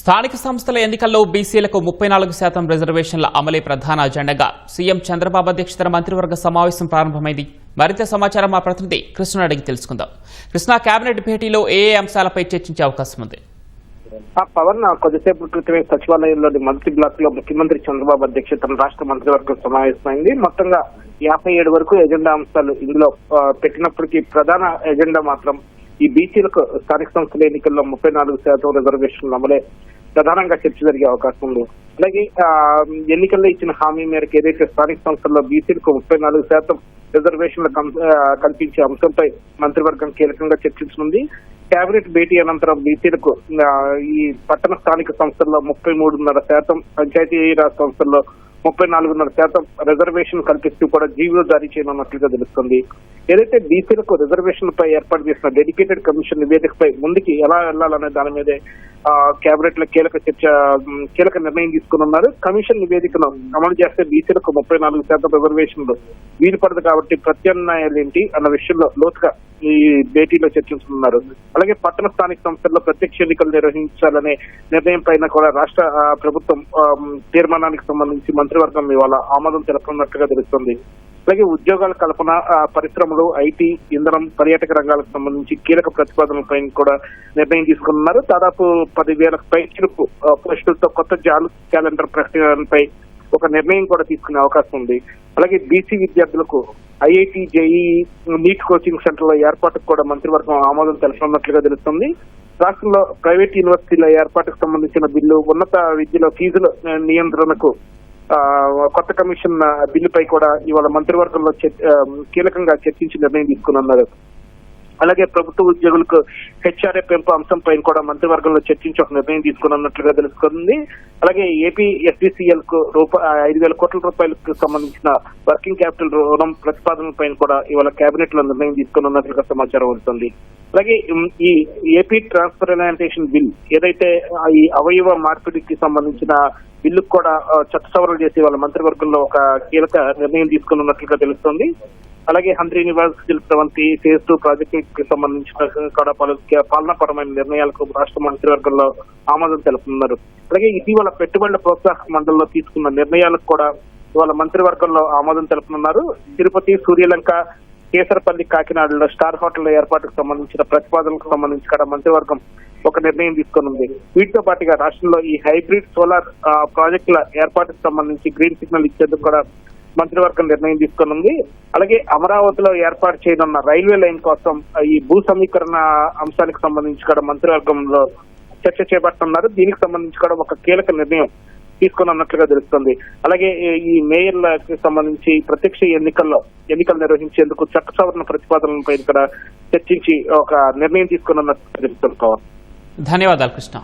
స్థానిక సంస్థల ఎన్నికల్లో బీసీలకు 34% రిజర్వేషన్ల అమలే ప్రధాన అజెండాగా సీఎం చంద్రబాబు అధ్యక్షతన మంత్రివర్గ సమావేశం ప్రారంభమైంది. మరింత సమాచారం మా ప్రతినిధి కృష్ణ అడిగి తెలుసుకుందాం. కృష్ణ, కేబినెట్ భేటీలో ఏ అంశాలపై చర్చించే అవకాశం ఉంది? పవన్ కొద్దిసేపు క్రితమే సచివాలయంలోని మంత్రి బ్లాక్ లో ముఖ్యమంత్రి చంద్రబాబు అధ్యక్షతన రాష్ట్ర మంత్రివర్గం సమావేశమైంది. మొత్తంగా 57 వరకు ఎజెండా అంశాలు ఇందులో పెట్టినప్పటికీ ప్రధాన ఎజెండా మాత్రం ఈ బీసీలకు స్థానిక సంస్థల ఎన్నికల్లో 34% రిజర్వేషన్లు అమలే ప్రధానంగా చర్చ జరిగే అవకాశం ఉంది. అలాగే ఎన్నికల్లో ఇచ్చిన హామీ మేరకు ఏదైతే స్థానిక సంస్థల్లో బీసీలకు 34% రిజర్వేషన్లు కల్పించే అంశంపై మంత్రివర్గం కీలకంగా చర్చించనుంది. కేబినెట్ భేటీ అనంతరం బీసీలకు ఈ పట్టణ స్థానిక సంస్థల్లో 33.5%, పంచాయతీరాజ్ సంస్థల్లో 34.5% రిజర్వేషన్ కల్పిస్తూ కూడా జీవో జారీ చేయనున్నట్లుగా తెలుస్తుంది. ఏదైతే బీసీలకు రిజర్వేషన్లపై ఏర్పాటు చేసిన డెడికేటెడ్ కమిషన్ నివేదికపై ముందుకి ఎలా వెళ్లాలనే దాని మీదే కేబినెట్ లో కీలక నిర్ణయం తీసుకున్నారు. కమిషన్ నివేదికను అమలు చేస్తే బీసీలకు 34% రిజర్వేషన్లు వీలు పడదు కాబట్టి ప్రత్యామ్నాయాలు ఏంటి అన్న విషయంలో లోతుగా ఈ భేటీలో చర్చించుకున్నారు. అలాగే పట్టణ స్థానిక సంస్థల్లో ప్రత్యక్ష ఎన్నికలు నిర్వహించాలనే నిర్ణయం పైన కూడా రాష్ట్ర ప్రభుత్వం తీర్మానానికి సంబంధించి మంత్రివర్గం ఇవాళ ఆమోదం తెలపనున్నట్లుగా తెలుస్తుంది. అలాగే ఉద్యోగాల కల్పన, పరిశ్రమలు, ఐటీ, ఇంధనం, పర్యాటక రంగాలకు సంబంధించి కీలక ప్రతిపాదనలపై కూడా నిర్ణయం తీసుకున్నారు. దాదాపు 10,000 పైచిలుకు పోస్టులతో కొత్త జాబ్ క్యాలెండర్ ప్రకటనపై ఒక నిర్ణయం కూడా తీసుకునే అవకాశం ఉంది. అలాగే బీసీ విద్యార్థులకు ఐఐటి, జేఈఈ, నీట్ కోచింగ్ సెంటర్ల ఏర్పాటుకు కూడా మంత్రివర్గం ఆమోదం తెలపనున్నట్లుగా తెలుస్తుంది. రాష్ట్రంలో ప్రైవేట్ యూనివర్సిటీల ఏర్పాటుకు సంబంధించిన బిల్లు, ఉన్నత విద్యలో ఫీజుల నియంత్రణకు కొత్త కమిషన్ బిల్లుపై కూడా ఇవాళ మంత్రివర్గంలో కీలకంగా చర్చించి నిర్ణయం తీసుకున్నారు. అలాగే ప్రభుత్వ ఉద్యోగులకు హెచ్ఆర్ఏ పెంపు అంశంపై కూడా మంత్రివర్గంలో చర్చించి ఒక నిర్ణయం తీసుకున్నట్లుగా తెలుస్తుంది. అలాగే ఏపీ ఎస్బీసీఎల్ కు 5,000 కోట్ల రూపాయలకు సంబంధించిన వర్కింగ్ క్యాపిటల్ రుణం ప్రతిపాదనలపై కూడా ఇవాళ కేబినెట్ లో నిర్ణయం తీసుకున్నట్లుగా సమాచారం ఉంటుంది. అలాగే ఈ ఏపీ ట్రాన్స్ప్లాంటేషన్ బిల్ ఏదైతే ఈ అవయవ మార్పిడికి సంబంధించిన బిల్లుకు కూడా చట్ట సవరణ చేసి వాళ్ళ మంత్రివర్గంలో ఒక కీలక నిర్ణయం తీసుకున్నట్లుగా తెలుస్తుంది. అలాగే హంద్రీ యూనివర్సిటీ వంటి ఫేజ్ 2 ప్రాజెక్టుకి సంబంధించిన కూడా పాలనాపరమైన నిర్ణయాలకు రాష్ట్ర మంత్రివర్గంలో ఆమోదం తెలుపుతున్నారు. అలాగే ఇటీవల పెట్టుబడుల ప్రోత్సాహక మండలిలో తీసుకున్న నిర్ణయాలకు కూడా ఇవాళ మంత్రివర్గంలో ఆమోదం తెలుపుతున్నారు. తిరుపతి, సూర్యలంక, కేసరపల్లి, కాకినాడలో స్టార్ హోటళ్ల ఏర్పాటుకు సంబంధించిన ప్రతిపాదనలకు సంబంధించి కూడా మంత్రివర్గం ఒక నిర్ణయం తీసుకునుంది. వీటితో పాటుగా రాష్ట్రంలో ఈ హైబ్రిడ్ సోలార్ ప్రాజెక్టుల ఏర్పాటుకు సంబంధించి గ్రీన్ సిగ్నల్ ఇచ్చేందుకు కూడా మంత్రివర్గం నిర్ణయం తీసుకునుంది. అలాగే అమరావతిలో ఏర్పాటు చేయనున్న రైల్వే లైన్ కోసం ఈ భూ సమీకరణ అంశానికి సంబంధించి కూడా మంత్రివర్గంలో చర్చ చేపడుతున్నారు. దీనికి సంబంధించి కూడా ఒక కీలక నిర్ణయం తీసుకున్నట్లుగా తెలుస్తుంది. అలాగే ఈ మేయర్లకు సంబంధించి ప్రత్యక్ష ఎన్నికలు నిర్వహించేందుకు చట్ట సవరణ ప్రతిపాదనలపై కూడా చర్చించి ఒక నిర్ణయం తీసుకున్నట్లుగా తెలుస్తుంది. ధన్యవాదాలు కృష్ణ.